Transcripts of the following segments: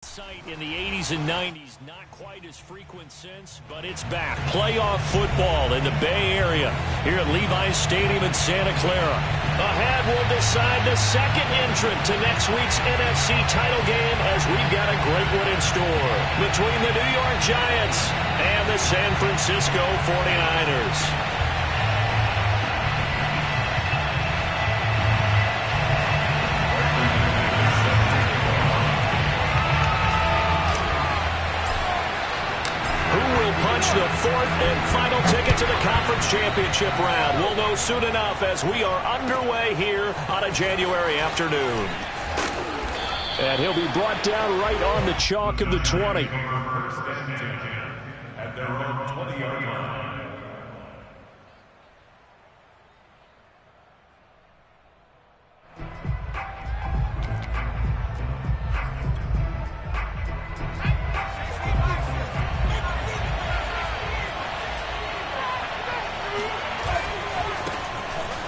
Sight in the 80s and 90s, not quite as frequent since, but it's back. Playoff football in the Bay Area here at Levi's Stadium in Santa Clara. Ahead will decide the second entrant to next week's NFC title game as we've got a great one in store between the New York Giants and the San Francisco 49ers. The fourth and final ticket to the conference championship round. We'll know soon enough as we are underway here on a January afternoon. And he'll be brought down right on the chalk of the 20. At their own 20-yard line.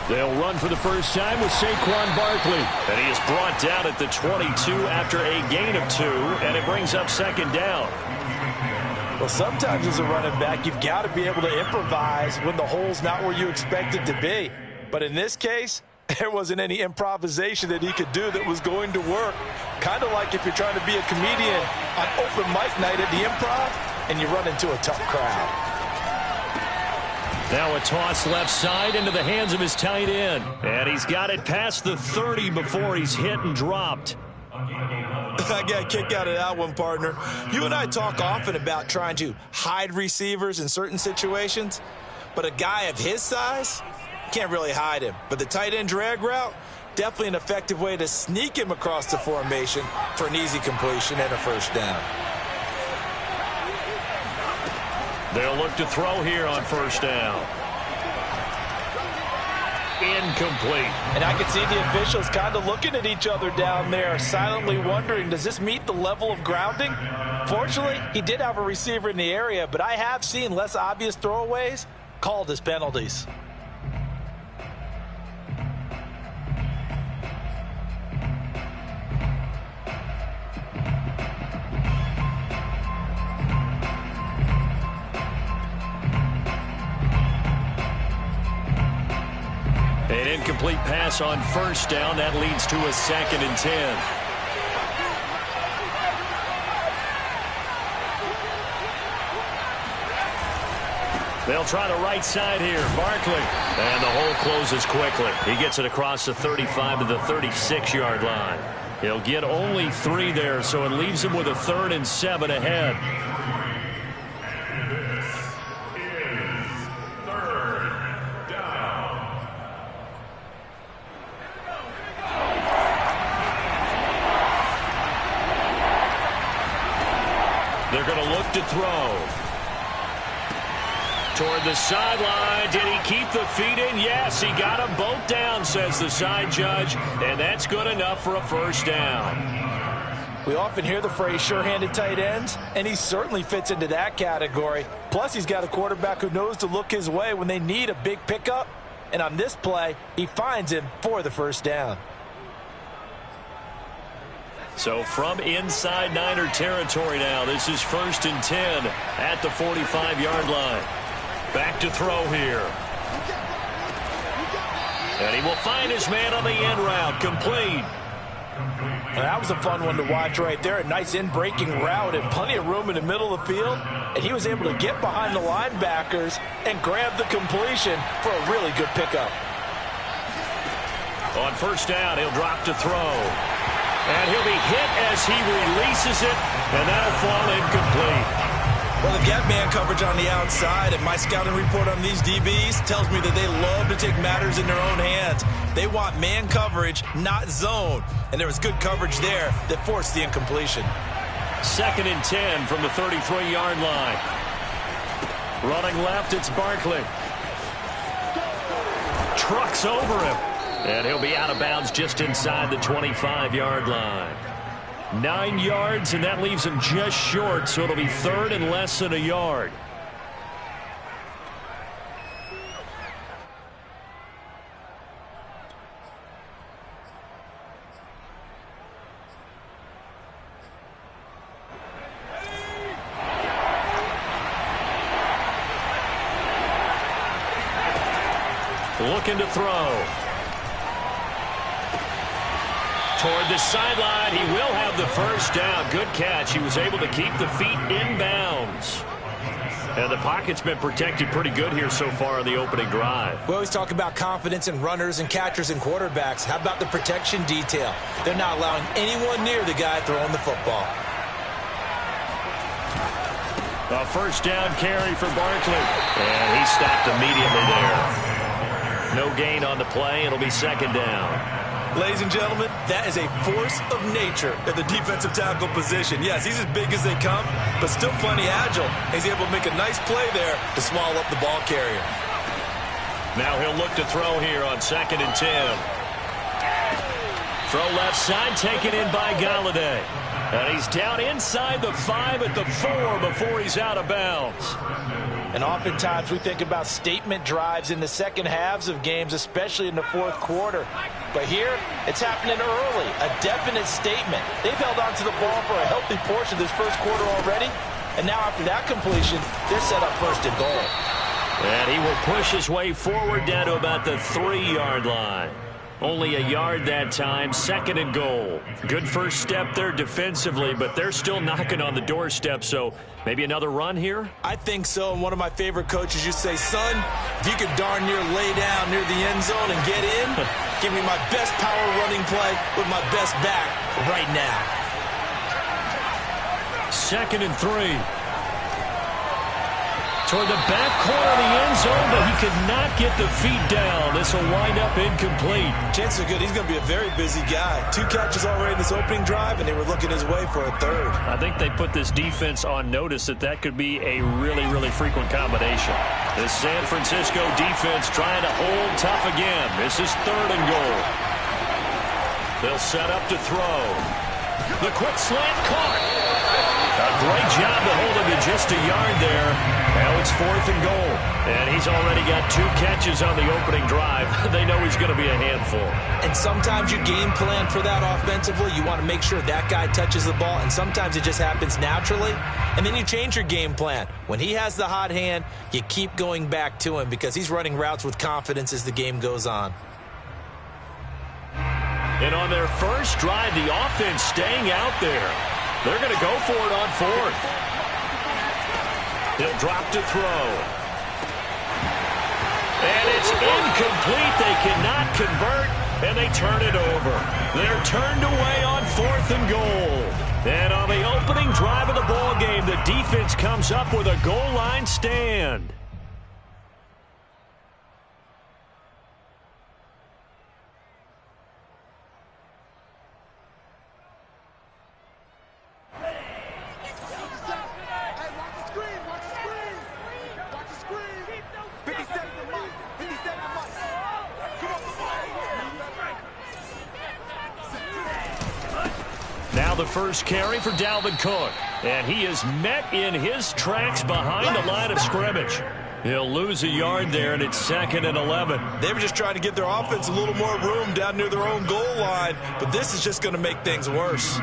They'll run for the first time with Saquon Barkley. And he is brought down at the 22 after a gain of 2, and it brings up second down. Well, sometimes as a running back, you've got to be able to improvise when the hole's not where you expect it to be. But in this case, there wasn't any improvisation that he could do that was going to work. Kind of like if you're trying to be a comedian on open mic night at the Improv and you run into a tough crowd. Now a toss left side into the hands of his tight end. And he's got it past the 30 before he's hit and dropped. I got a kick out of that one, partner. You and I talk often about trying to hide receivers in certain situations. But a guy of his size, can't really hide him. But the tight end drag route, definitely an effective way to sneak him across the formation for an easy completion and a first down. They'll look to throw here on first down. Incomplete. And I can see the officials kind of looking at each other down there, silently wondering, does this meet the level of grounding? Fortunately, he did have a receiver in the area, but I have seen less obvious throwaways called as penalties. An incomplete pass on first down. That leads to a 2nd and 10. They'll try the right side here. Barkley. And the hole closes quickly. He gets it across the 35 to the 36-yard line. He'll get only 3 there, so it leaves him with a 3rd and 7 ahead. They're going to look to throw. Toward the sideline. Did he keep the feet in? Yes, he got them both down, says the side judge. And that's good enough for a first down. We often hear the phrase sure-handed tight ends, and he certainly fits into that category. Plus, he's got a quarterback who knows to look his way when they need a big pickup. And on this play, he finds him for the first down. So from inside Niner territory now, this is 1st and 10 at the 45-yard line. Back to throw here. And he will find his man on the end route, complete. And that was a fun one to watch right there. A nice in-breaking route and plenty of room in the middle of the field. And he was able to get behind the linebackers and grab the completion for a really good pickup. On first down, he'll drop to throw. And he'll be hit as he releases it, and that'll fall incomplete. Well, they've got man coverage on the outside, and my scouting report on these DBs tells me that they love to take matters in their own hands. They want man coverage, not zone. And there was good coverage there that forced the incompletion. 2nd and 10 from the 33-yard line. Running left, it's Barkley. Trucks over him. And he'll be out of bounds just inside the 25-yard line. 9 yards, and that leaves him just short, so it'll be 3rd and less than a yard. Looking to throw. Toward the sideline. He will have the first down. Good catch. He was able to keep the feet in bounds. And the pocket's been protected pretty good here so far in the opening drive. We always talk about confidence in runners and catchers and quarterbacks. How about the protection detail? They're not allowing anyone near the guy throwing the football. A first down carry for Barkley. And he stopped immediately there. No gain on the play. It'll be second down. Ladies and gentlemen, that is a force of nature at the defensive tackle position. Yes, he's as big as they come, but still plenty agile. He's able to make a nice play there to swallow up the ball carrier. Now he'll look to throw here on 2nd and 10. Throw left side, taken in by Golladay. And he's down inside the 5 at the 4 before he's out of bounds. And oftentimes we think about statement drives in the second halves of games, especially in the fourth quarter. But here, it's happening early, a definite statement. They've held on to the ball for a healthy portion of this first quarter already. And now after that completion, they're set up 1st and goal. And he will push his way forward down to about the 3-yard line. Only a yard that time, 2nd and goal. Good first step there defensively, but they're still knocking on the doorstep, so maybe another run here? I think so, and one of my favorite coaches used to say, son, if you could darn near lay down near the end zone and get in, give me my best power running play with my best back right now. 2nd and 3. Toward the back corner of the end zone, but he could not get the feet down. This will wind up incomplete. Chances are good. He's going to be a very busy guy. 2 catches already in this opening drive, and they were looking his way for a 3rd. I think they put this defense on notice that could be a really, really frequent combination. The San Francisco defense trying to hold tough again. This is 3rd and goal. They'll set up to throw. The quick slant caught. A great job to hold him to just a yard there. Now it's 4th and goal. And he's already got 2 catches on the opening drive. They know he's going to be a handful. And sometimes you game plan for that offensively. You want to make sure that guy touches the ball. And sometimes it just happens naturally. And then you change your game plan. When he has the hot hand, you keep going back to him because he's running routes with confidence as the game goes on. And on their first drive, the offense staying out there. They're going to go for it on 4th. He'll drop to throw. And it's incomplete. They cannot convert, and they turn it over. They're turned away on 4th and goal. And on the opening drive of the ball game, the defense comes up with a goal line stand. Now the first carry for Dalvin Cook. And he is met in his tracks behind the line of scrimmage. He'll lose a yard there, and it's 2nd and 11. They were just trying to give their offense a little more room down near their own goal line, but this is just going to make things worse.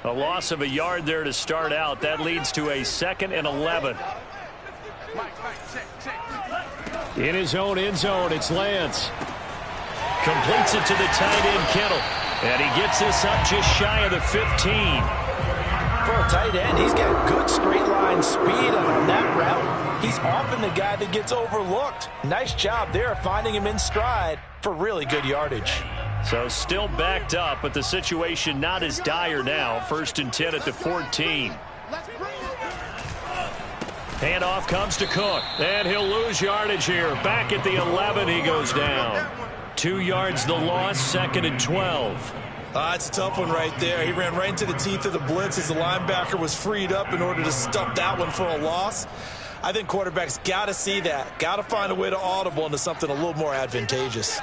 A loss of a yard there to start out. That leads to a 2nd and 11. In his own end zone, it's Lance. Completes it to the tight end, Kittle. And he gets this up just shy of the 15. For a tight end, he's got good straight line speed, and on that route, he's often the guy that gets overlooked. Nice job there finding him in stride for really good yardage. So still backed up, but the situation not as dire now. 1st and 10 at the 14. Handoff comes to Cook, and he'll lose yardage here. Back at the 11, he goes down. 2 yards the loss, 2nd and 12. It's a tough one right there. He ran right into the teeth of the blitz as the linebacker was freed up in order to stuff that one for a loss. I think quarterbacks got to see that. Got to find a way to audible into something a little more advantageous.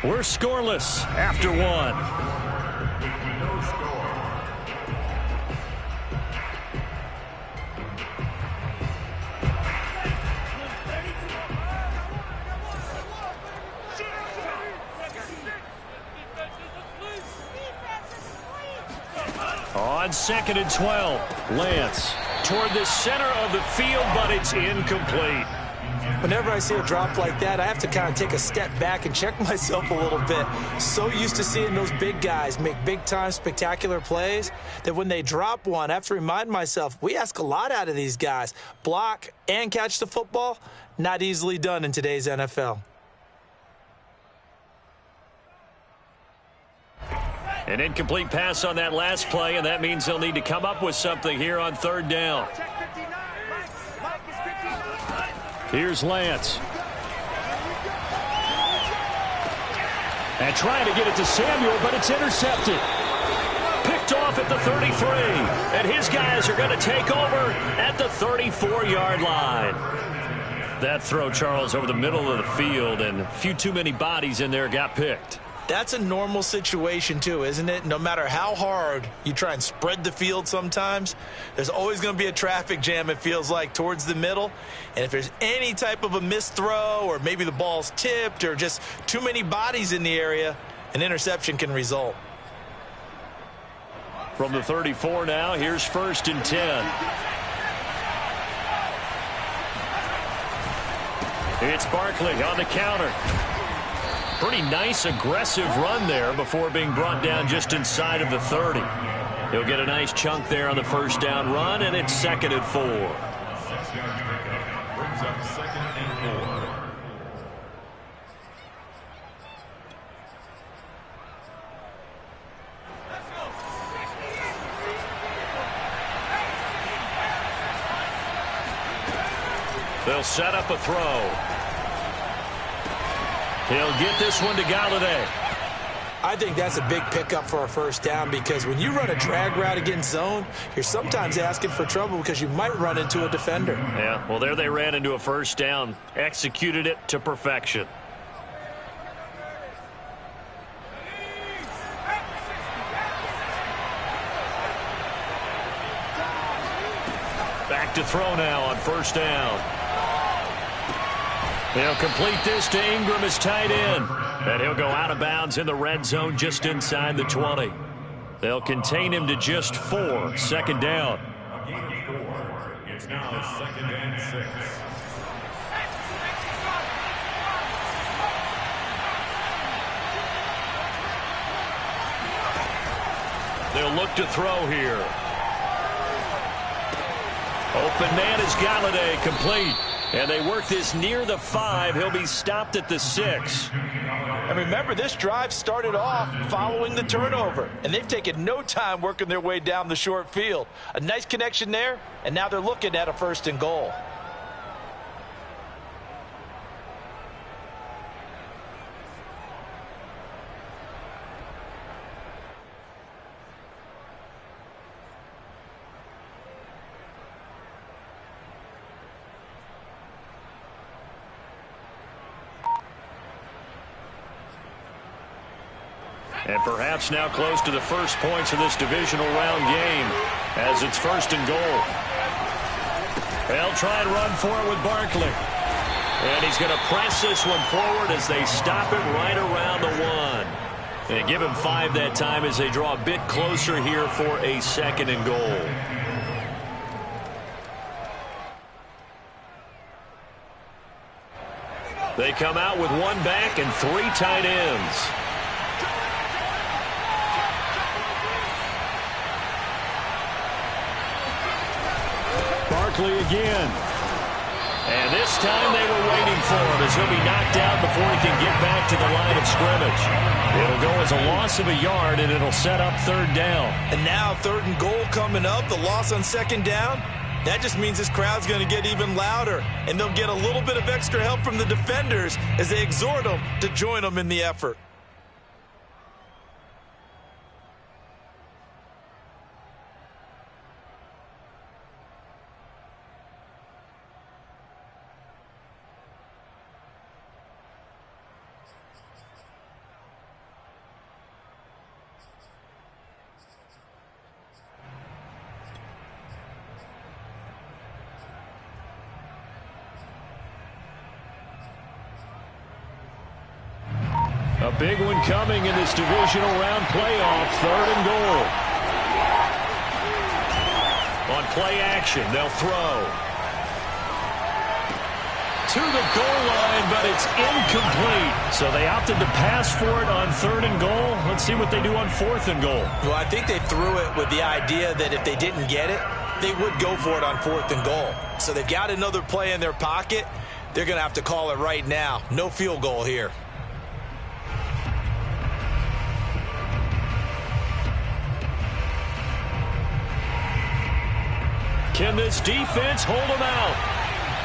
We're scoreless after 1. on 2nd and 12. Lance toward the center of the field, but it's incomplete. Whenever I see a drop like that, I have to kind of take a step back and check myself a little bit. So used to seeing those big guys make big-time spectacular plays that when they drop one, I have to remind myself, we ask a lot out of these guys. Block and catch the football, not easily done in today's NFL. An incomplete pass on that last play, and that means they'll need to come up with something here on 3rd down. Here's Lance. And trying to get it to Samuel, but it's intercepted. Picked off at the 33. And his guys are going to take over at the 34-yard line. That throw, Charles, over the middle of the field, and a few too many bodies in there got picked. That's a normal situation, too, isn't it? No matter how hard you try and spread the field sometimes, there's always going to be a traffic jam, it feels like, towards the middle. And if there's any type of a missed throw or maybe the ball's tipped or just too many bodies in the area, an interception can result. From the 34 now, here's 1st and 10. It's Barkley on the counter. Pretty nice, aggressive run there before being brought down just inside of the 30. He'll get a nice chunk there on the 1st down run, and it's 2nd and 4. Brings up 2nd and 4. They'll set up a throw. He'll get this one to Galladay. I think that's a big pickup for a 1st down because when you run a drag route against zone, you're sometimes asking for trouble because you might run into a defender. Yeah, well, there they ran into a 1st down. Executed it to perfection. Back to throw now on 1st down. He'll complete this to Ingram as tight end. And he'll go out of bounds in the red zone just inside the 20. They'll contain him to just 4. 2nd down. It's now 2nd and 6. They'll look to throw here. Open man is Galladay, complete. And they work this near the 5. He'll be stopped at the 6. And remember, this drive started off following the turnover. And they've taken no time working their way down the short field. A nice connection there, and now they're looking at a 1st and goal. And perhaps now close to the first points of this divisional round game as it's 1st and goal. They'll try and run for it with Barkley. And he's going to press this one forward as they stop it right around the 1. And give him 5 that time as they draw a bit closer here for a 2nd and goal. They come out with 1 back and 3 tight ends. Barkley again. And this time they were waiting for him as he'll be knocked out before he can get back to the line of scrimmage. It'll go as a loss of a yard, and it'll set up 3rd down. And now 3rd and goal coming up, the loss on 2nd down. That just means this crowd's going to get even louder, and they'll get a little bit of extra help from the defenders as they exhort them to join them in the effort. A big one coming in this divisional round playoff, 3rd and goal. On play action, they'll throw. To the goal line, but it's incomplete. So they opted to pass for it on 3rd and goal. Let's see what they do on 4th and goal. Well, I think they threw it with the idea that if they didn't get it, they would go for it on 4th and goal. So they've got another play in their pocket. They're going to have to call it right now. No field goal here. Can this defense hold them out?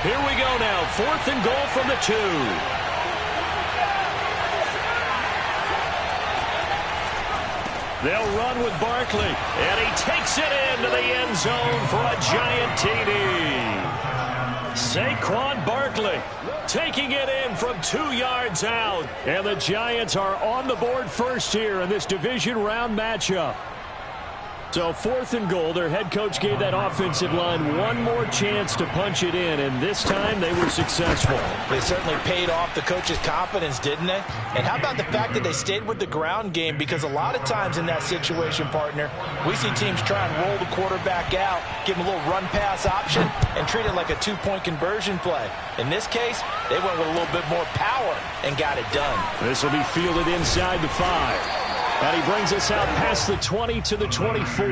Here we go now. 4th and goal from the 2. They'll run with Barkley, and he takes it into the end zone for a giant TD. Saquon Barkley taking it in from 2 yards out. And the Giants are on the board first here in this division round matchup. So 4th and goal, their head coach gave that offensive line one more chance to punch it in, and this time they were successful. They certainly paid off the coach's confidence, didn't they? And how about the fact that they stayed with the ground game? Because a lot of times in that situation, partner, we see teams try and roll the quarterback out, give him a little run-pass option, and treat it like a 2-point conversion play. In this case, they went with a little bit more power and got it done. This will be fielded inside the 5. And he brings us out past the 20 to the 24.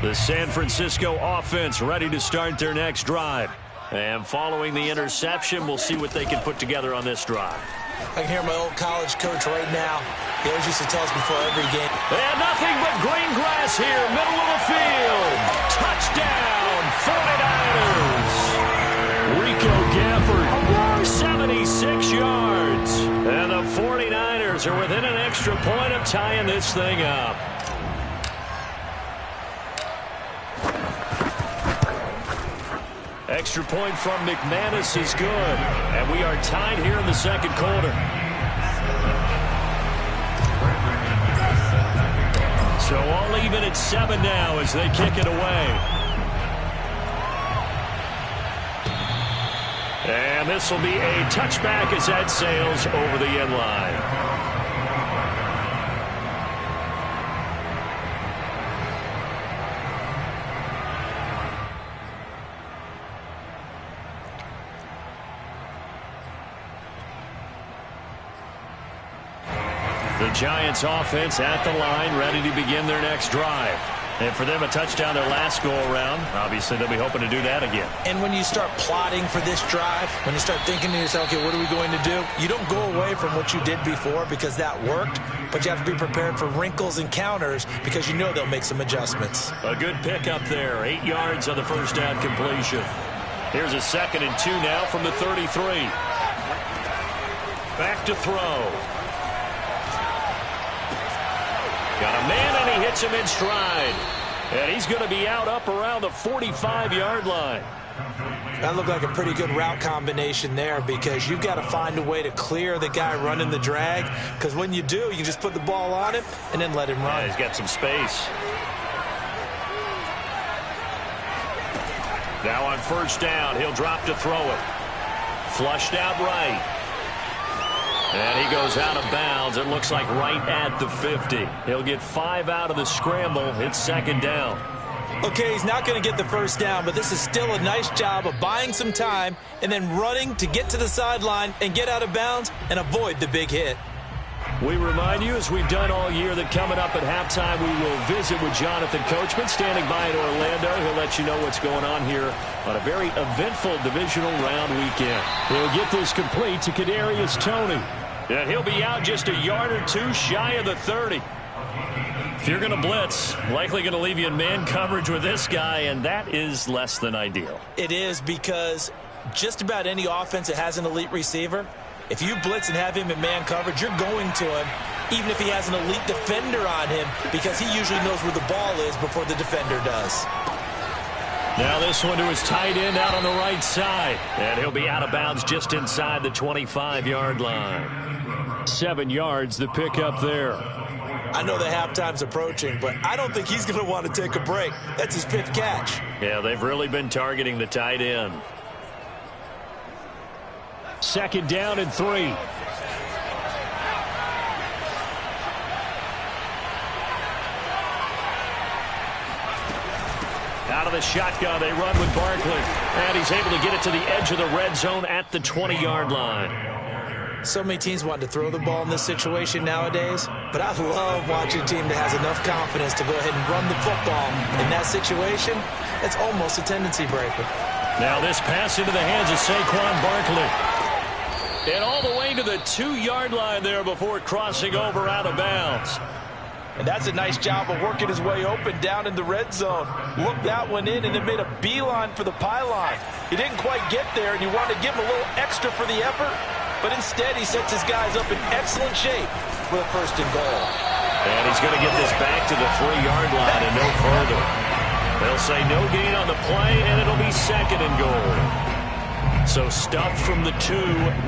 The San Francisco offense ready to start their next drive. And following the interception, we'll see what they can put together on this drive. I can hear my old college coach right now. He always used to tell us before every game. And nothing but green grass here, middle of the field. Touchdown, 49ers. Rico Gafford, 76 yards. And the 49ers are within an extra point of tying this thing up. Extra point from McManus is good. And we are tied here in the second quarter. So all even at 7 now as they kick it away. And this will be a touchback as that sails over the end line. The Giants offense at the line, ready to begin their next drive. And for them, a touchdown their last go-around. Obviously, they'll be hoping to do that again. And when you start plotting for this drive, when you start thinking to yourself, okay, what are we going to do? You don't go away from what you did before because that worked, but you have to be prepared for wrinkles and counters because you know they'll make some adjustments. A good pick up there, 8 yards on the first down completion. Here's a 2nd and 2 now from the 33. Back to throw. Got a man, and he hits him in stride. And he's going to be out up around the 45-yard line. That looked like a pretty good route combination there because you've got to find a way to clear the guy running the drag because when you do, you can just put the ball on him and then let him run. Yeah, he's got some space. Now on first down, he'll drop to throw it. Flushed out right. And he goes out of bounds. It looks like right at the 50. He'll get 5 out of the scramble. It's 2nd down. Okay, he's not going to get the first down, but this is still a nice job of buying some time and then running to get to the sideline and get out of bounds and avoid the big hit. We remind you, as we've done all year, that coming up at halftime, we will visit with Jonathan Coachman, standing by in Orlando. He'll let you know what's going on here on a very eventful divisional round weekend. He'll get this complete to Kadarius Toney. And he'll be out just a yard or two shy of the 30. If you're going to blitz, likely going to leave you in man coverage with this guy, and that is less than ideal. It is because just about any offense that has an elite receiver, if you blitz and have him in man coverage, you're going to him, even if he has an elite defender on him, because he usually knows where the ball is before the defender does. Now this one to his tight end out on the right side. And he'll be out of bounds just inside the 25-yard line. 7 yards, the pick up there. I know the halftime's approaching, but I don't think he's going to want to take a break. That's his 5th catch. Yeah, they've really been targeting the tight end. 2nd down and 3. Out of the shotgun, they run with Barkley. And he's able to get it to the edge of the red zone at the 20-yard line. So many teams want to throw the ball in this situation nowadays, but I love watching a team that has enough confidence to go ahead and run the football. In that situation, it's almost a tendency breaker. Now this pass into the hands of Saquon Barkley. And all the way to the 2-yard line there before crossing over out of bounds. And that's a nice job of working his way open down in the red zone. Looked that one in and then made a beeline for the pylon. He didn't quite get there, and you wanted to give him a little extra for the effort. But instead, he sets his guys up in excellent shape for the 1st and goal. And he's going to get this back to the 3-yard line and no further. They'll say no gain on the play, and it'll be 2nd and goal. So stuffed from the 2,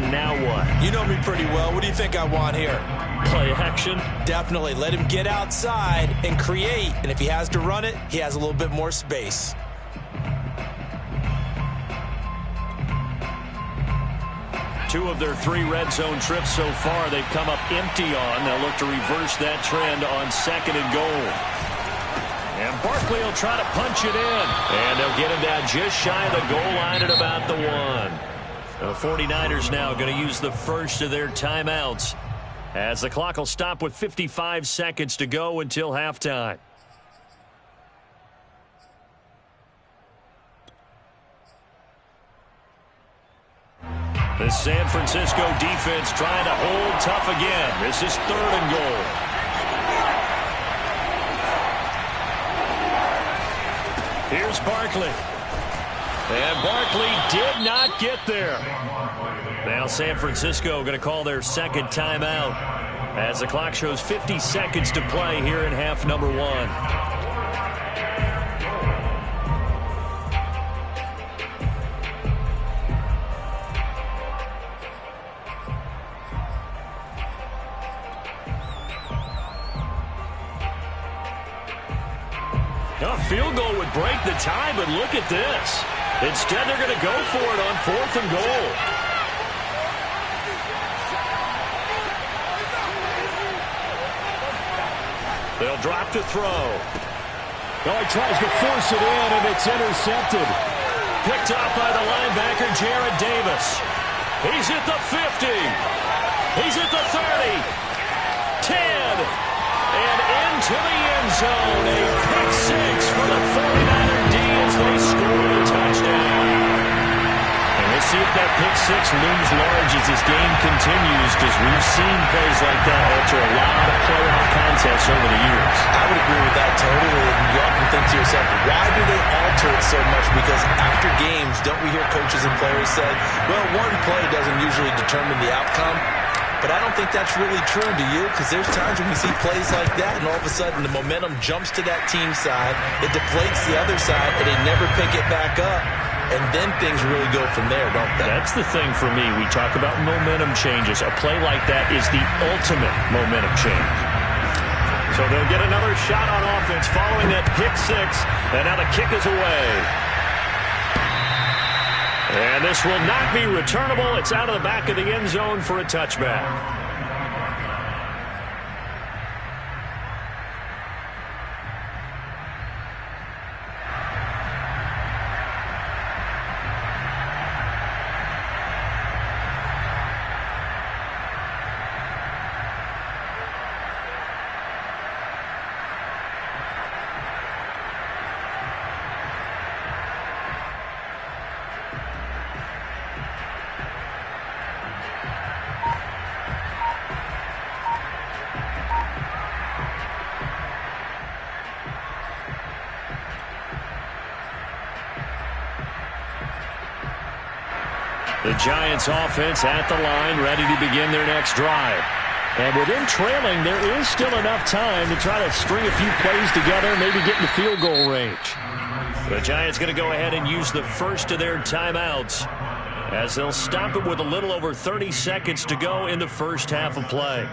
now what? You know me pretty well. What do you think I want here? Play action? Definitely. Let him get outside and create. And if he has to run it, he has a little bit more space. Two of their 3 red zone trips so far, they've come up empty on. They'll look to reverse that trend on 2nd and goal. And Barkley will try to punch it in. And they'll get him down just shy of the goal line at about the 1. The 49ers now going to use the first of their timeouts, as the clock will stop with 55 seconds to go until halftime. The San Francisco defense trying to hold tough again. This is 3rd and goal. Here's Barkley. And Barkley did not get there. Now San Francisco going to call their 2nd timeout, as the clock shows 50 seconds to play here in half number 1. A field goal would break the tie, but look at this. Instead, they're going to go for it on 4th and goal. They'll drop to throw. Oh, he tries to force it in, and it's intercepted. Picked up by the linebacker, Jarrad Davis. He's at the 50. He's at the 30. 10. And into the end zone, a pick 6 for the 49er D as they score a touchdown. And we'll see if that pick 6 looms large as this game continues, because we've seen plays like that alter a lot of playoff contests over the years. I would agree with that totally. And you often think to yourself, why do they alter it so much? Because after games, don't we hear coaches and players say, well, one play doesn't usually determine the outcome? But I don't think that's really true, do you? Because there's times when we see plays like that, and all of a sudden the momentum jumps to that team side, it deflates the other side, and they never pick it back up. And then things really go from there, don't they? That's the thing for me. We talk about momentum changes. A play like that is the ultimate momentum change. So they'll get another shot on offense following that pick 6, and now the kick is away. And this will not be returnable. It's out of the back of the end zone for a touchback. The Giants offense at the line, ready to begin their next drive. And with them trailing, there is still enough time to try to string a few plays together, maybe get in the field goal range. The Giants going to go ahead and use the first of their timeouts, as they'll stop it with a little over 30 seconds to go in the first half of play.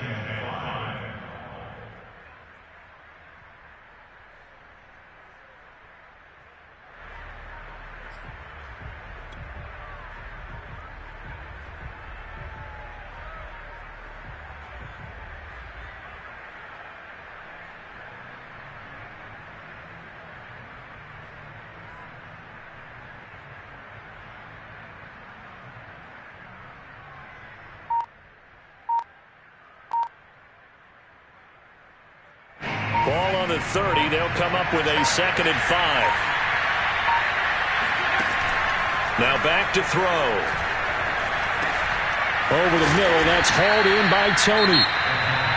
the 30. They'll come up with a 2nd and 5. Now back to throw. Over the middle, that's hauled in by Tony.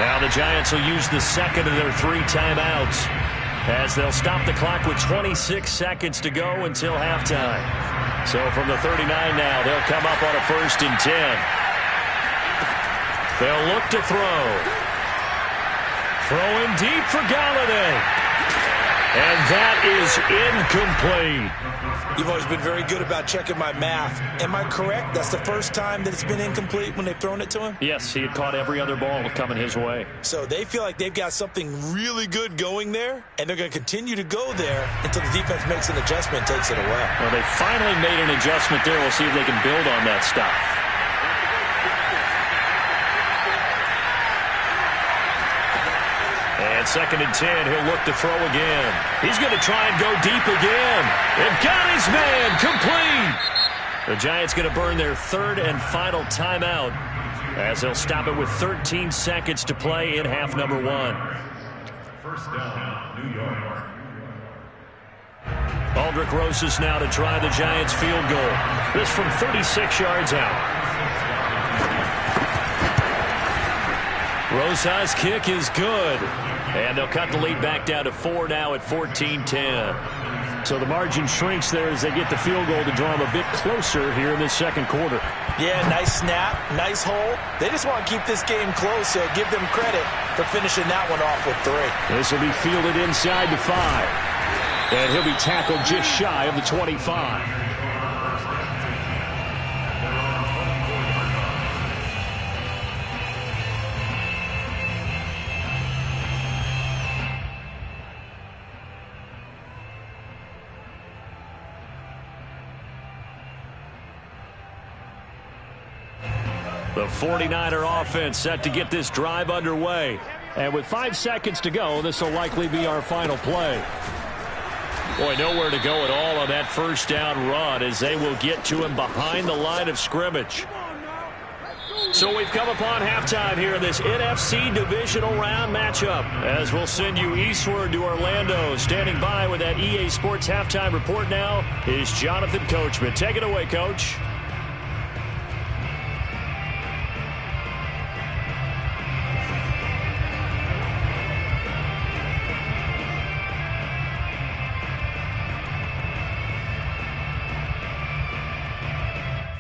Now the Giants will use the second of their 3 timeouts as they'll stop the clock with 26 seconds to go until halftime. So from the 39 now, they'll come up on a 1st and 10. They'll look to throw. Throwing deep for Galladay. And that is incomplete. You've always been very good about checking my math. Am I correct? That's the first time that it's been incomplete when they've thrown it to him? Yes, he had caught every other ball coming his way. So they feel like they've got something really good going there, and they're going to continue to go there until the defense makes an adjustment and takes it away. Well, they finally made an adjustment there. We'll see if they can build on that stop. And 2nd and 10, he'll look to throw again. He's going to try and go deep again. And got his man complete. The Giants going to burn their 3rd and final timeout as they'll stop it with 13 seconds to play in half number 1. First down, New York. Aldrick Rosas now to try the Giants field goal. This from 36 yards out. Rosas' kick is good. And they'll cut the lead back down to 4 now at 14-10. So the margin shrinks there as they get the field goal to draw them a bit closer here in this 2nd quarter. Yeah, nice snap, nice hole. They just want to keep this game close, so give them credit for finishing that one off with 3. This will be fielded inside the 5. And he'll be tackled just shy of the 25. The 49er offense set to get this drive underway. And with 5 seconds to go, this will likely be our final play. Boy, nowhere to go at all on that 1st down run as they will get to him behind the line of scrimmage. So we've come upon halftime here in this NFC divisional round matchup as we'll send you eastward to Orlando. Standing by with that EA Sports halftime report now is Jonathan Coachman. Take it away, Coach.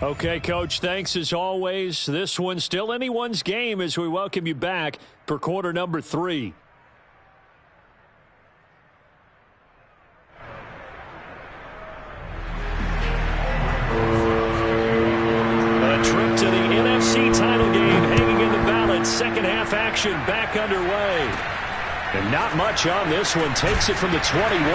Okay, Coach, thanks as always. This one's still anyone's game as we welcome you back for quarter number 3. A trip to the NFC title game hanging in the balance. Second half action back underway. And not much on this one. Takes it from the 21.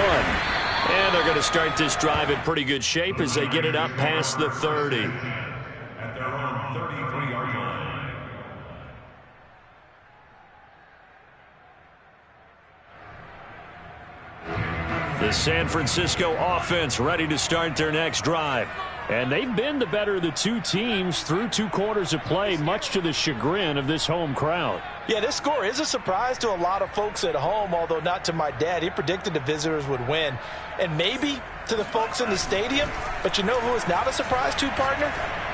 And they're going to start this drive in pretty good shape as they get it up past the 30. At their own 33-yard line. The San Francisco offense ready to start their next drive. And they've been the better of the 2 teams through 2 quarters of play, much to the chagrin of this home crowd. Yeah, this score is a surprise to a lot of folks at home, although not to my dad. He predicted the visitors would win. And maybe to the folks in the stadium. But you know who is not a surprise to, partner?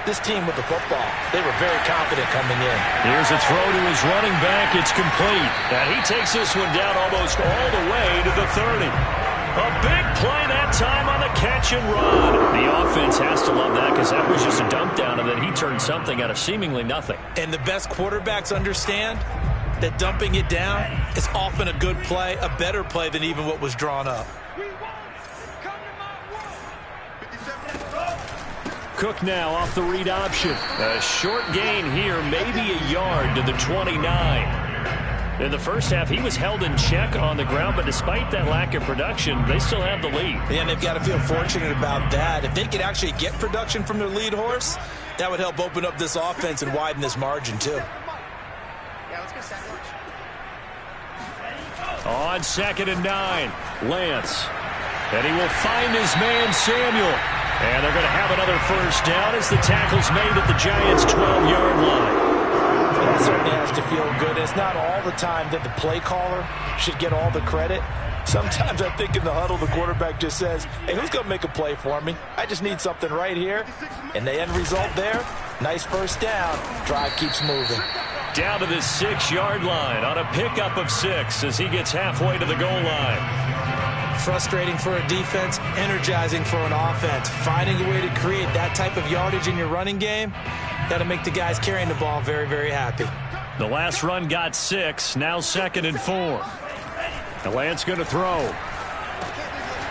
This team with the football. They were very confident coming in. Here's a throw to his running back. It's complete. And he takes this one down almost all the way to the 30. A big play that time on the catch and run. The offense has to love that because that was just a dump down, and then he turned something out of seemingly nothing. And the best quarterbacks understand that dumping it down is often a good play, a better play than even what was drawn up. Cook now off the read option. A short gain here, maybe a yard to the 29. In the first half, he was held in check on the ground, but despite that lack of production, they still have the lead. And they've got to feel fortunate about that. If they could actually get production from their lead horse, that would help open up this offense and widen this margin, too. On 2nd and 9, Lance. And he will find his man, Samuel. And they're going to have another first down as the tackle's made at the Giants' 12-yard line. That certainly has to feel good. It's not all the time that the play caller should get all the credit. Sometimes I think in the huddle, the quarterback just says, hey, who's going to make a play for me? I just need something right here. And the end result there, nice first down. Drive keeps moving. Down to the 6-yard line on a pickup of 6 as he gets halfway to the goal line. Frustrating for a defense, energizing for an offense. Finding a way to create that type of yardage in your running game, that'll make the guys carrying the ball very, very happy. The last run got 6, now 2nd and 4. Lance going to throw.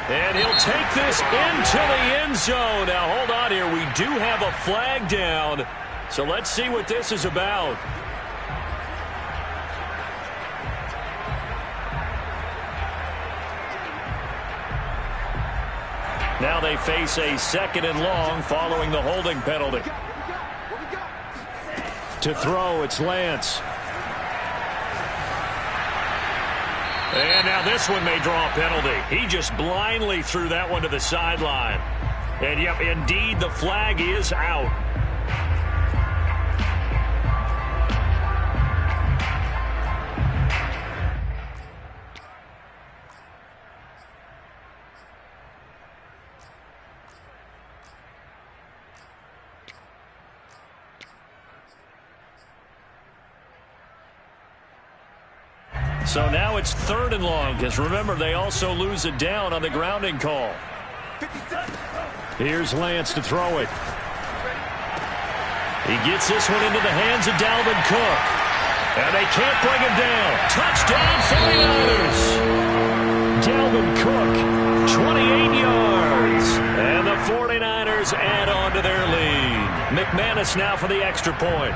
And he'll take this into the end zone. Now, hold on here. We do have a flag down. So let's see what this is about. Now they face a 2nd and long following the holding penalty. To throw, it's Lance. And now this one may draw a penalty. He just blindly threw that one to the sideline. And, yep, indeed, the flag is out. So now it's 3rd and long, because remember, they also lose it down on the grounding call. Here's Lance to throw it. He gets this one into the hands of Dalvin Cook. And they can't bring him down. Touchdown, 49ers. Dalvin Cook, 28 yards. And the 49ers add on to their lead. McManus now for the extra point.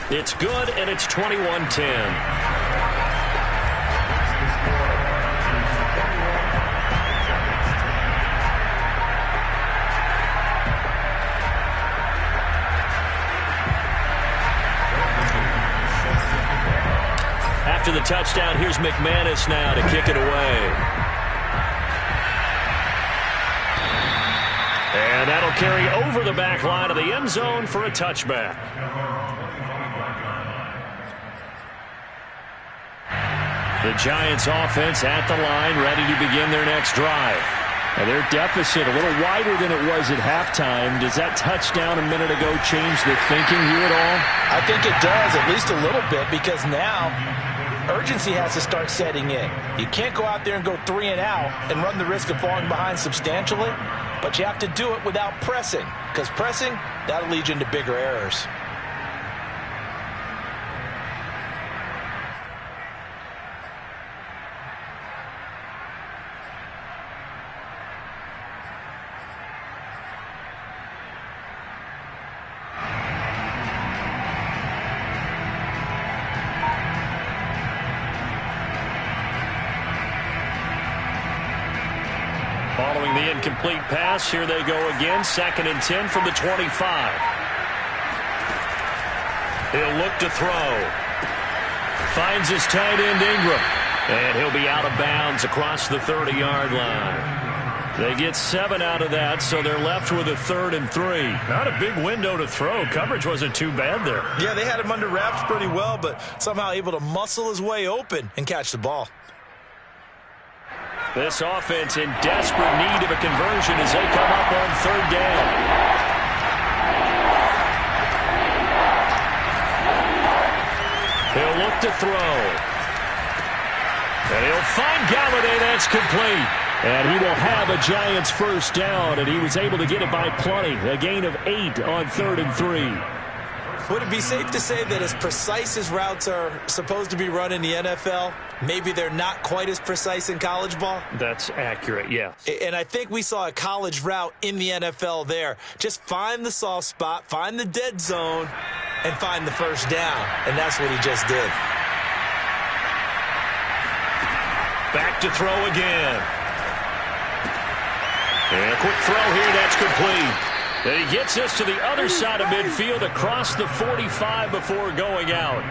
It's good, and it's 21-10. After the touchdown, here's McManus now to kick it away. And that'll carry over the back line of the end zone for a touchback. The Giants offense at the line, ready to begin their next drive. Now their deficit a little wider than it was at halftime. Does that touchdown a minute ago change the thinking here at all? I think it does, at least a little bit, because now urgency has to start setting in. You can't go out there and go 3 and out and run the risk of falling behind substantially, but you have to do it without pressing, because pressing, that'll lead you into bigger errors. Following the incomplete pass, here they go again. 2nd and 10 from the 25. He'll look to throw. Finds his tight end Ingram. And he'll be out of bounds across the 30-yard line. They get 7 out of that, so they're left with a 3rd and 3. Not a big window to throw. Coverage wasn't too bad there. Yeah, they had him under wraps pretty well, but somehow able to muscle his way open and catch the ball. This offense in desperate need of a conversion as they come up on 3rd down. He'll look to throw. And he'll find Galladay. That's complete. And he will have a Giants first down, and he was able to get it by plenty. A gain of 8 on 3rd and 3. Would it be safe to say that as precise as routes are supposed to be run in the NFL, maybe they're not quite as precise in college ball? That's accurate, yeah. And I think we saw a college route in the NFL there. Just find the soft spot, find the dead zone, and find the first down. And that's what he just did. Back to throw again. And a quick throw here, that's complete. And he gets this to the other side of midfield across the 45 before going out.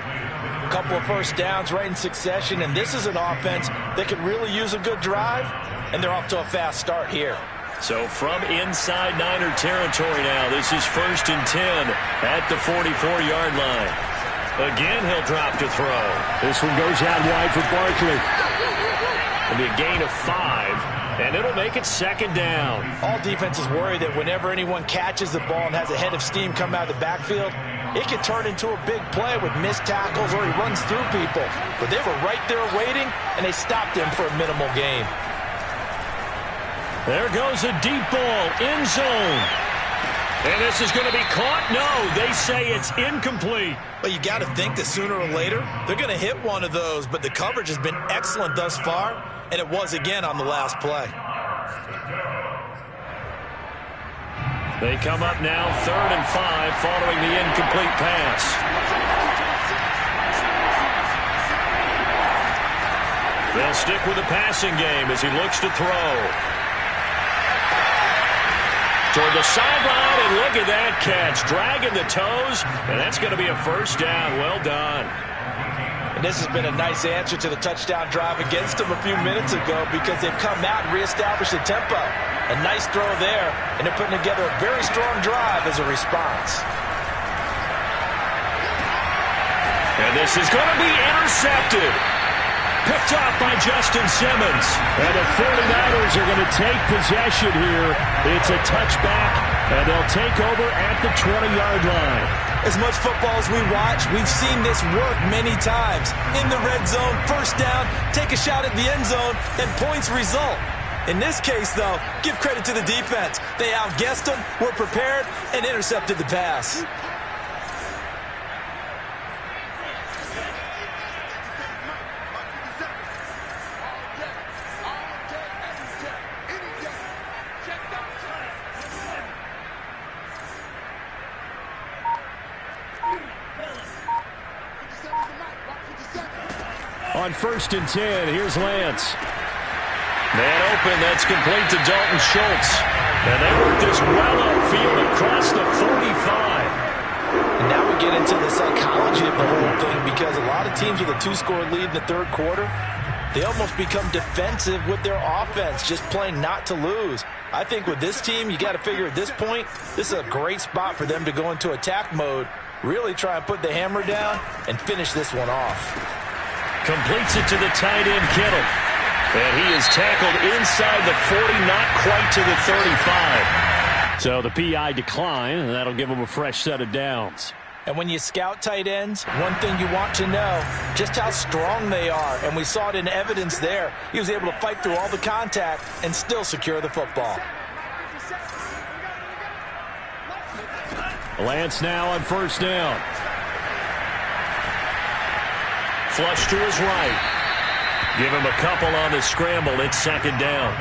A couple of first downs right in succession, and this is an offense that could really use a good drive, and they're off to a fast start here. So from inside Niner territory now, this is 1st and 10 at the 44-yard line. Again, he'll drop to throw. This one goes out wide for Barkley. It'll be a gain of 5, and it'll make it 2nd down. All defenses worry that whenever anyone catches the ball and has a head of steam come out of the backfield, it could turn into a big play with missed tackles or he runs through people. But they were right there waiting, and they stopped him for a minimal gain. There goes a deep ball, end zone. And this is going to be caught? No, they say it's incomplete. But you got to think that sooner or later, they're going to hit one of those. But the coverage has been excellent thus far, and it was again on the last play. They come up now 3rd and 5 following the incomplete pass. They'll stick with the passing game as he looks to throw. Toward the sideline, and look at that catch. Dragging the toes, and that's going to be a 1st down. Well done. And this has been a nice answer to the touchdown drive against them a few minutes ago because they've come out and reestablished the tempo. A nice throw there, and they're putting together a very strong drive as a response. And this is going to be intercepted. Picked off by Justin Simmons. And the 49ers are going to take possession here. It's a touchback, and they'll take over at the 20-yard line. As much football as we watch, we've seen this work many times. In the red zone, 1st down, take a shot at the end zone, and points result. In this case, though, give credit to the defense. They outguessed them, were prepared, and intercepted the pass. On 1st and 10, here's Lance. Man open, that's complete to Dalton Schultz. And they work this well upfield across the 45. And now we get into the psychology of the whole thing because a lot of teams with a 2-score lead in the 3rd quarter, they almost become defensive with their offense, just playing not to lose. I think with this team, you got to figure at this point, this is a great spot for them to go into attack mode, really try and put the hammer down and finish this one off. Completes it to the tight end, Kittle. And he is tackled inside the 40, not quite to the 35. So the PI decline, and that'll give him a fresh set of downs. And when you scout tight ends, one thing you want to know, just how strong they are. And we saw it in evidence there. He was able to fight through all the contact and still secure the football. Lance now on 1st down. Flush to his right. Give him a couple on the scramble. It's 2nd down.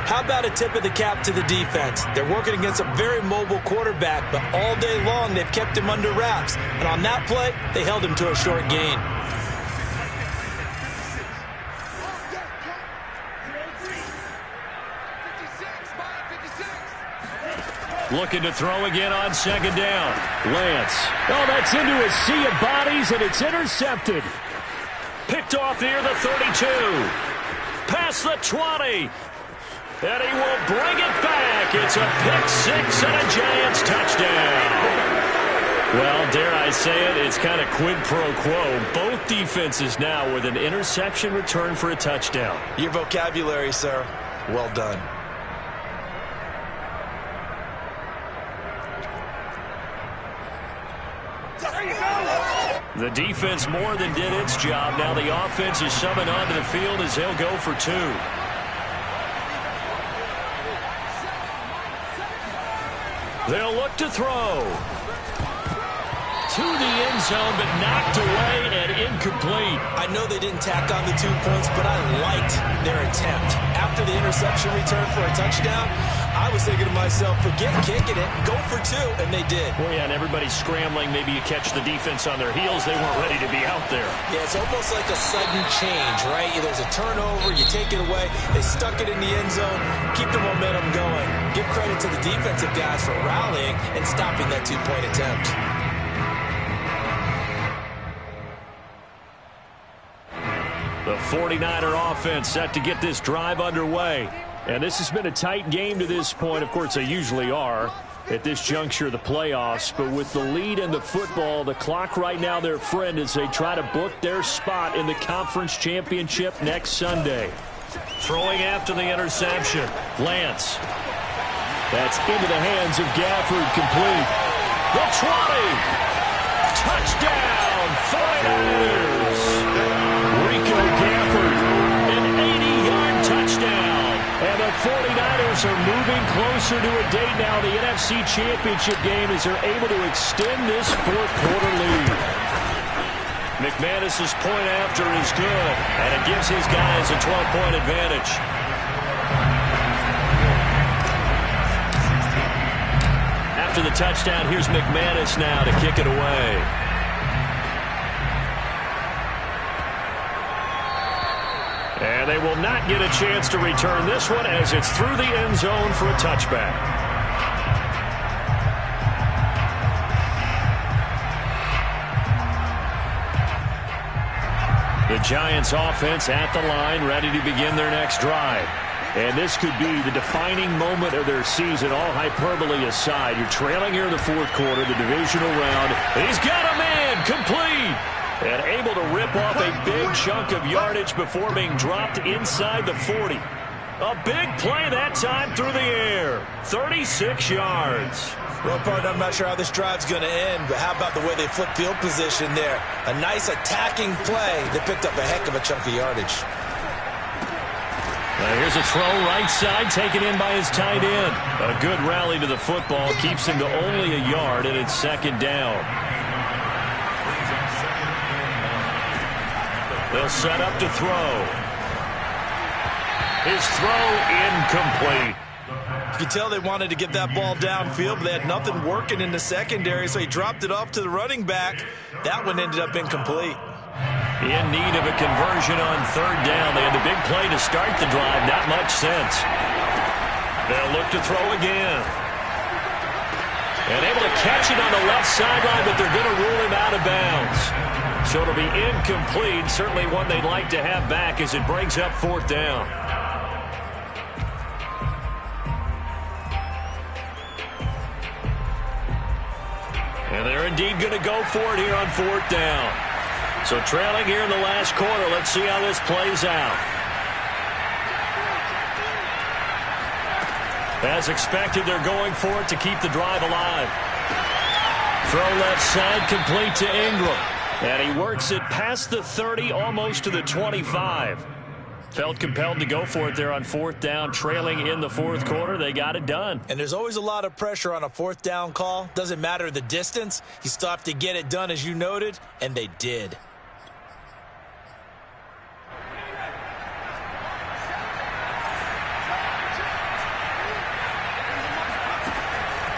How about a tip of the cap to the defense? They're working against a very mobile quarterback, but all day long they've kept him under wraps. And on that play, they held him to a short gain. Looking to throw again on 2nd down. Lance. Oh, that's into a sea of bodies, and it's intercepted. Picked off near the 32. Past the 20. And he will bring it back. It's a pick-6 and a Giants touchdown. Well, dare I say it, it's kind of quid pro quo. Both defenses now with an interception return for a touchdown. Your vocabulary, sir. Well done. The defense more than did its job. Now the offense is summoned onto the field as they'll go for 2. They'll look to throw. To the end zone, but knocked away and incomplete. I know they didn't tack on the 2 points, but I liked their attempt. After the interception return for a touchdown, I was thinking to myself, forget kicking it, go for 2, and they did. Well, yeah, and everybody's scrambling. Maybe you catch the defense on their heels. They weren't ready to be out there. Yeah, it's almost like a sudden change, right? There's a turnover, you take it away, they stuck it in the end zone, keep the momentum going. Give credit to the defensive guys for rallying and stopping that 2-point attempt. The 49er offense set to get this drive underway. And this has been a tight game to this point. Of course, they usually are at this juncture of the playoffs. But with the lead in the football, the clock right now their friend as they try to book their spot in the conference championship next Sunday. Throwing after the interception. Lance. That's into the hands of Gafford, complete. The 20. Touchdown, 49ers. Rico Gafford, an 80-yard touchdown. And the 49ers are moving closer to a date now, the NFC Championship game, as they're able to extend this fourth-quarter lead. McManus's point after is good, and it gives his guys a 12-point advantage. After the touchdown, here's McManus now to kick it away. And they will not get a chance to return this one as it's through the end zone for a touchback. The Giants offense at the line, ready to begin their next drive. And this could be the defining moment of their season, all hyperbole aside. You're trailing here in the fourth quarter, the divisional round. He's got a man, complete. And able to rip off a big chunk of yardage before being dropped inside the 40. A big play that time through the air. 36 yards. Well, partner, I'm not sure how this drive's going to end, but how about the way they flipped field position there? A nice attacking play that picked up a heck of a chunk of yardage. Here's a throw right side taken in by his tight end. A good rally to the football keeps him to only a yard, and it's second down. They'll set up to throw. His throw incomplete. You could tell they wanted to get that ball downfield, but they had nothing working in the secondary, so he dropped it off to the running back. That one ended up incomplete. In need of a conversion on third down. They had the big play to start the drive. Not much sense. They'll look to throw again. And able to catch it on the left sideline, but they're going to rule him out of bounds. So it'll be incomplete. Certainly one they'd like to have back as it brings up fourth down. And they're indeed going to go for it here on fourth down. So trailing here in the last quarter. Let's see how this plays out. As expected, they're going for it to keep the drive alive. Throw left side, complete to Ingram. And he works it past the 30, almost to the 25. Felt compelled to go for it there on fourth down, trailing in the fourth quarter. They got it done. And there's always a lot of pressure on a fourth down call. Doesn't matter the distance. You still have to get it done, as you noted, and they did.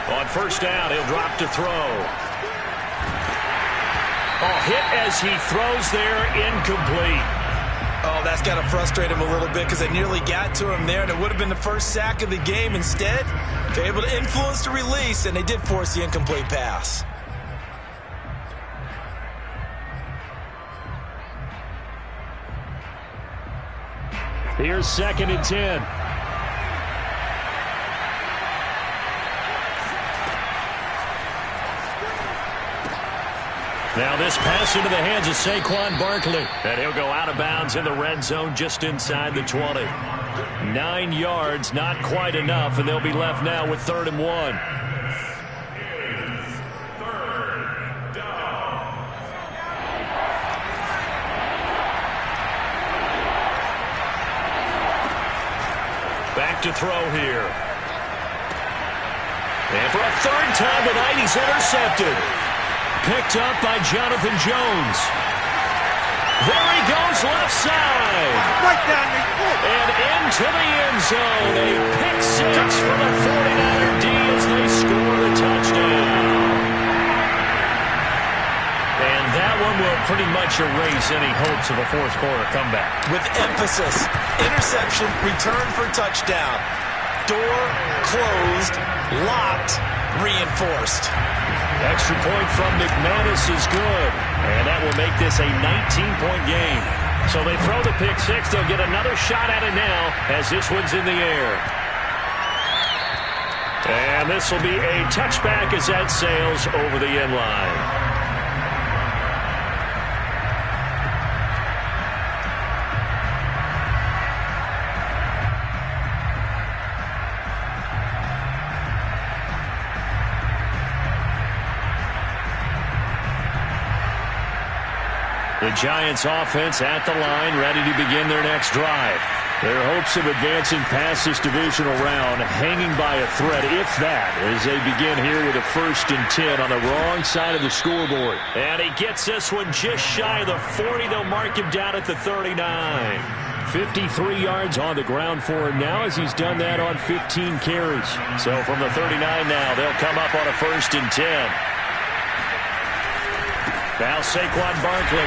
On first down, he'll drop to throw. Oh, hit as he throws there, incomplete. Oh, that's got to frustrate him a little bit because they nearly got to him there, and it would have been the first sack of the game. Instead, they're able to influence the release, and they did force the incomplete pass. Here's second and 10. Now this pass into the hands of Saquon Barkley. And he'll go out of bounds in the red zone just inside the 20. 9 yards, not quite enough, and they'll be left now with 3rd and 1. Back to throw here. And for a third time tonight, he's intercepted. Picked up by Jonathan Jones. There he goes left side. Right down the court. And into the end zone. A pick six for the 49er D as they score the touchdown. And that one will pretty much erase any hopes of a fourth quarter comeback. With emphasis, interception, return for touchdown. Door closed, locked, reinforced. Extra point from McManus is good. And that will make this a 19-point game. So they throw the pick six. They'll get another shot at it now as this one's in the air. And this will be a touchback as that sails over the end line. The Giants offense at the line, ready to begin their next drive. Their hopes of advancing past this divisional round hanging by a thread, if that, as they begin here with a 1st and 10 on the wrong side of the scoreboard. And he gets this one just shy of the 40. They'll mark him down at the 39. 53 yards on the ground for him now as he's done that on 15 carries. So from the 39 now, they'll come up on a 1st and 10. Now Saquon Barkley.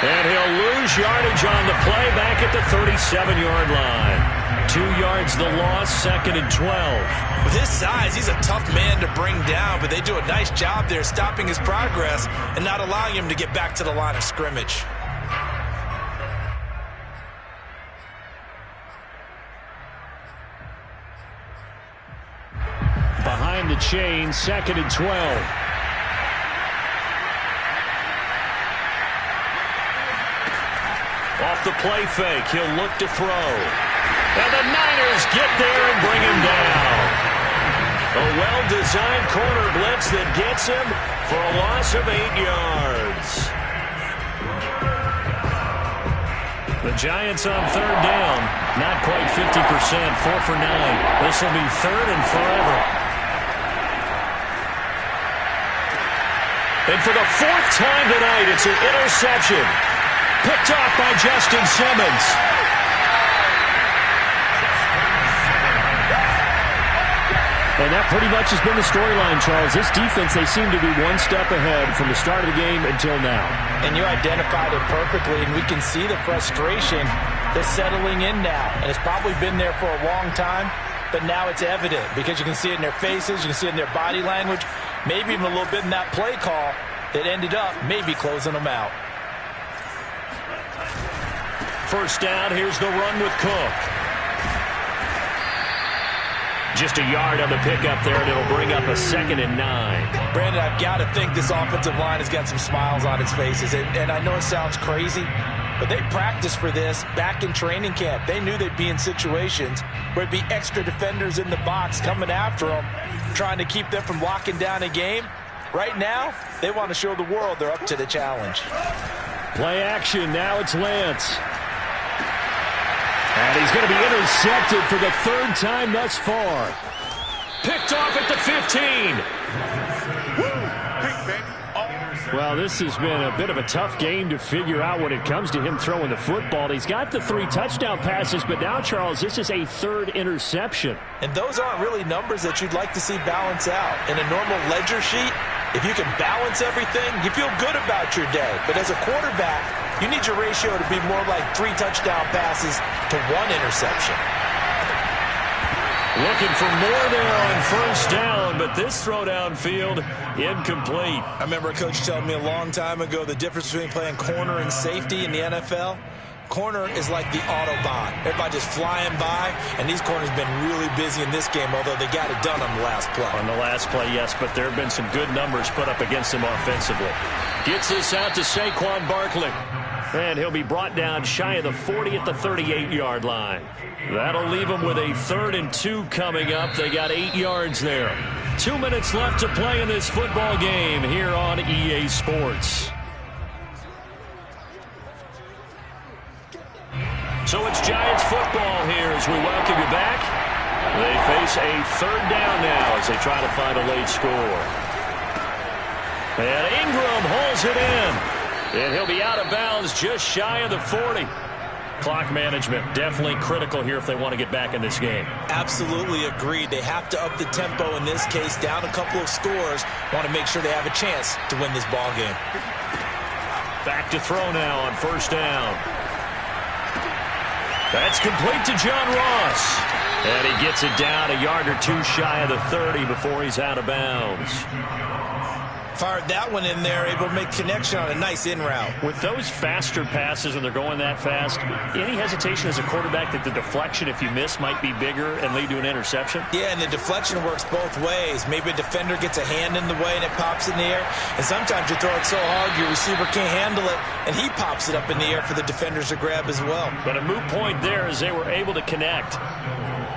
And he'll lose yardage on the play back at the 37-yard line. 2 yards the loss, 2nd and 12. With his size, he's a tough man to bring down, but they do a nice job there stopping his progress and not allowing him to get back to the line of scrimmage. Behind the chain, 2nd and 12. Off the play fake, he'll look to throw. And the Niners get there and bring him down. A well-designed corner blitz that gets him for a loss of 8 yards. The Giants on 3rd down. Not quite 50%, 4 for 9. This will be 3rd and forever. And for the 4th time tonight, it's an interception. Picked off by Justin Simmons. And that pretty much has been the storyline, Charles. This defense, they seem to be one step ahead from the start of the game until now. And you identified it perfectly, and we can see the frustration that's settling in now. And it's probably been there for a long time, but now it's evident because you can see it in their faces, you can see it in their body language, maybe even a little bit in that play call that ended up maybe closing them out. 1st down, here's the run with Cook. Just a yard on the pickup there, and it'll bring up a 2nd and 9. Brandon, I've got to think this offensive line has got some smiles on its faces. And I know it sounds crazy, but they practiced for this back in training camp. They knew they'd be in situations where it'd be extra defenders in the box coming after them, trying to keep them from locking down a game. Right now, they want to show the world they're up to the challenge. Play action, now it's Lance. And he's going to be intercepted for the 3rd time thus far. Picked off at the 15. Well, this has been a bit of a tough game to figure out when it comes to him throwing the football. He's got the 3 touchdown passes, but now, Charles, this is a 3rd interception. And those aren't really numbers that you'd like to see balance out. In a normal ledger sheet, if you can balance everything, you feel good about your day. But as a quarterback, you need your ratio to be more like 3 touchdown passes to 1 interception. Looking for more there on 1st down, but this throw downfield incomplete. I remember a coach telling me a long time ago the difference between playing corner and safety in the NFL. Corner is like the Autobahn. Everybody just flying by, and these corners have been really busy in this game, although they got it done on the last play. On the last play, yes, but there have been some good numbers put up against him offensively. Gets this out to Saquon Barkley. And he'll be brought down shy of the 40 at the 38-yard line. That'll leave them with a 3rd and 2 coming up. They got 8 yards there. 2 minutes left to play in this football game here on EA Sports. So it's Giants football here as we welcome you back. They face a 3rd down now as they try to find a late score. And Ingram holds it in. And he'll be out of bounds just shy of the 40. Clock management definitely critical here if they want to get back in this game. Absolutely agreed. They have to up the tempo in this case, down a couple of scores. Want to make sure they have a chance to win this ball game. Back to throw now on 1st down. That's complete to John Ross. And he gets it down a yard or 2 shy of the 30 before he's out of bounds. Fired that one in there, able to make connection on a nice in route. With those faster passes and they're going that fast, any hesitation as a quarterback that the deflection, if you miss, might be bigger and lead to an interception? Yeah, and the deflection works both ways. Maybe a defender gets a hand in the way and it pops in the air. And sometimes you throw it so hard your receiver can't handle it, and he pops it up in the air for the defenders to grab as well. But a moot point there as they were able to connect.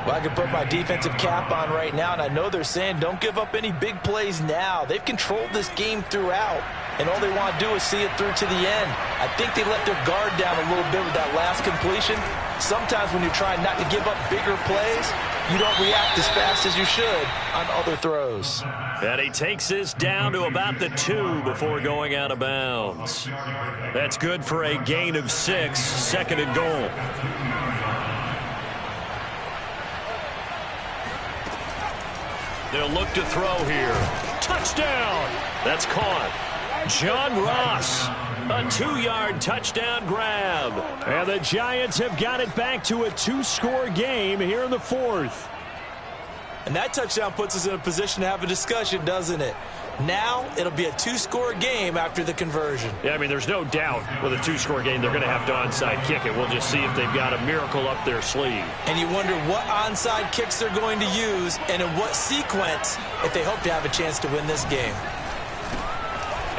Well, I can put my defensive cap on right now, and I know they're saying don't give up any big plays now. They've controlled this game throughout, and all they want to do is see it through to the end. I think they let their guard down a little bit with that last completion. Sometimes when you're trying not to give up bigger plays, you don't react as fast as you should on other throws. And he takes this down to about the 2 before going out of bounds. That's good for a gain of 6, 2nd and goal. They'll look to throw here. Touchdown! That's caught. John Ross, a 2-yard touchdown grab. And the Giants have got it back to a 2-score game here in the 4th. And that touchdown puts us in a position to have a discussion, doesn't it? Now it'll be a 2-score game after the conversion. Yeah, I mean, there's no doubt with a 2-score game they're going to have to onside kick it. We'll just see if they've got a miracle up their sleeve. And you wonder what onside kicks they're going to use and in what sequence if they hope to have a chance to win this game.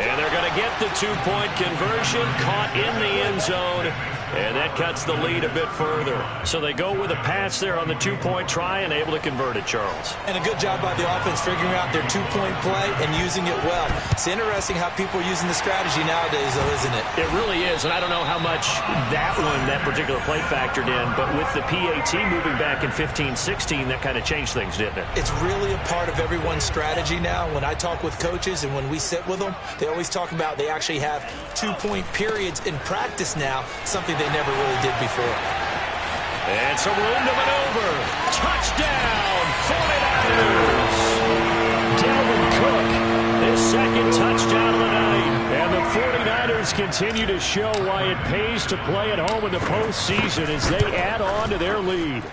And they're going to get the 2-point conversion, caught in the end zone. And that cuts the lead a bit further. So they go with a pass there on the 2-point try and able to convert it, Charles. And a good job by the offense figuring out their 2-point play and using it well. It's interesting how people are using the strategy nowadays, though, isn't it? It really is, and I don't know how much that particular play factored in, but with the PAT moving back in 15-16, that kind of changed things, didn't it? It's really a part of everyone's strategy now. When I talk with coaches and when we sit with them, they always talk about they actually have 2-point periods in practice now, something they never really did before. And some room to maneuver. Touchdown, 49ers. Dalvin Cook, his 2nd touchdown of the night. And the 49ers continue to show why it pays to play at home in the postseason as they add on to their lead.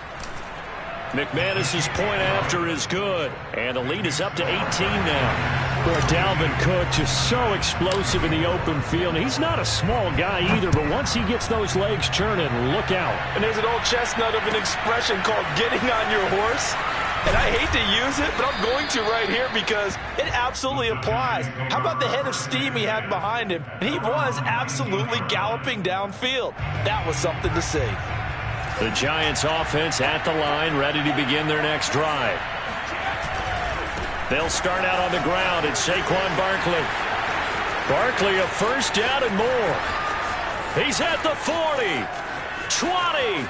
McManus's point after is good, and the lead is up to 18 now. Boy, Dalvin Cook just so explosive in the open field. He's not a small guy either, but once he gets those legs churning, look out. And there's an old chestnut of an expression called getting on your horse. And I hate to use it, but I'm going to right here because it absolutely applies. How about the head of steam he had behind him? And he was absolutely galloping downfield. That was something to see. The Giants offense at the line, ready to begin their next drive. They'll start out on the ground. It's Saquon Barkley. Barkley a first down and more. He's at the 40, 20.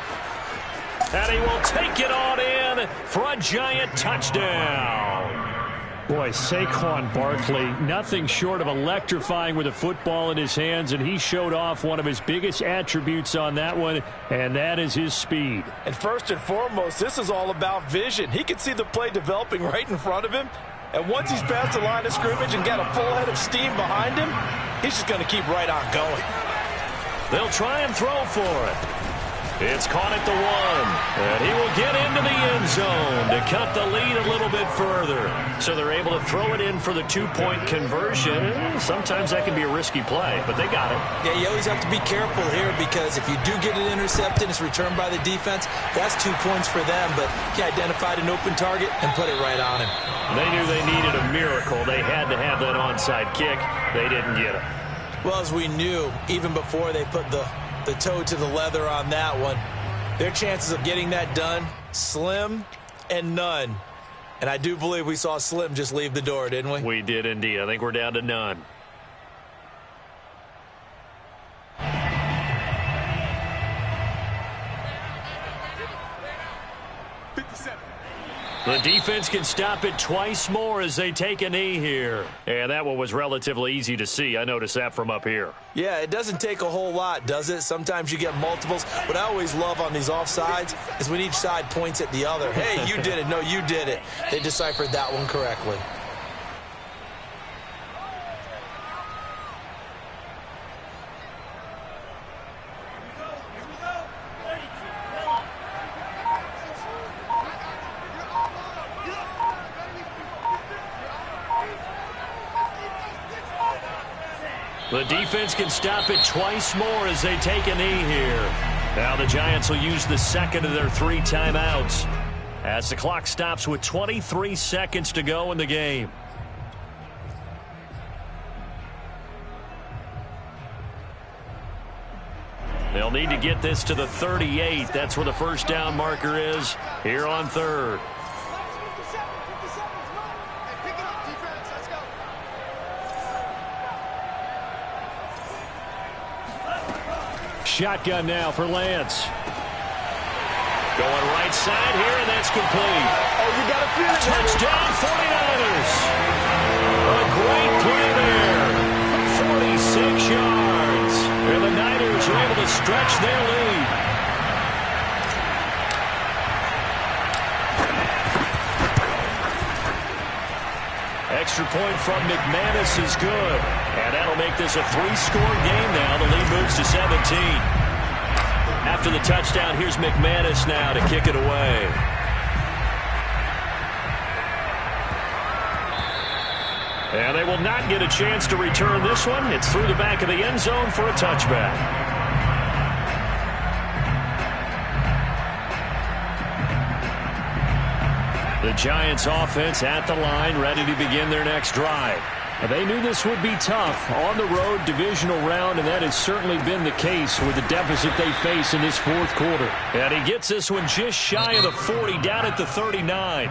And he will take it on in for a Giant touchdown. Boy, Saquon Barkley, nothing short of electrifying with a football in his hands, and he showed off one of his biggest attributes on that one, and that is his speed. And first and foremost, this is all about vision. He can see the play developing right in front of him, and once he's past the line of scrimmage and got a full head of steam behind him, he's just going to keep right on going. They'll try and throw for it. It's caught at the 1, and he will get into the end zone to cut the lead a little bit further. So they're able to throw it in for the 2-point conversion. Sometimes that can be a risky play, but they got it. Yeah, you always have to be careful here because if you do get it intercepted, it's returned by the defense. That's 2 points for them, but he identified an open target and put it right on him. They knew they needed a miracle. They had to have that onside kick. They didn't get it. Well, as we knew, even before they put the toe to the leather on that one, their chances of getting that done, slim and none. And I do believe we saw Slim just leave the door, didn't we? We did indeed. I think we're down to none. The defense can stop it twice more as they take a knee here. And that one was relatively easy to see. I noticed that from up here. Yeah, it doesn't take a whole lot, does it? Sometimes you get multiples. What I always love on these offsides is when each side points at the other. Hey, you did it. No, you did it. They deciphered that one correctly. The defense can stop it twice more as they take a knee here. Now the Giants will use the second of their 3 timeouts as the clock stops with 23 seconds to go in the game. They'll need to get this to the 38. That's where the first down marker is here on third. Shotgun now for Lance. Going right side here, and that's complete. Oh, you got to feel it. Touchdown, 49ers. A great play there. 46 yards. And the Niners are able to stretch their lead. Extra point from McManus is good. And that'll make this a 3-score game now. The lead moves to 17. After the touchdown, here's McManus now to kick it away. And they will not get a chance to return this one. It's through the back of the end zone for a touchback. The Giants offense at the line, ready to begin their next drive. They knew this would be tough on the road divisional round, and that has certainly been the case with the deficit they face in this fourth quarter. And he gets this one just shy of the 40, down at the 39.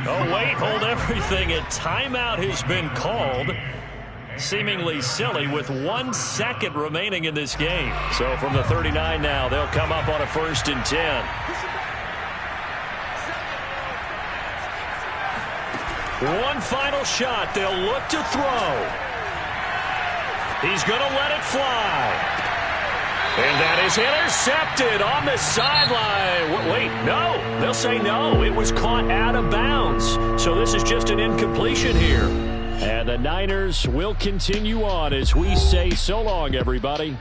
Oh, wait, hold everything. A timeout has been called. Seemingly silly with 1 second remaining in this game. So from the 39 now, they'll come up on a 1st and 10. One final shot. They'll look to throw. He's going to let it fly. And that is intercepted on the sideline. Wait, no. They'll say no. It was caught out of bounds. So this is just an incompletion here. And the Niners will continue on as we say so long, everybody.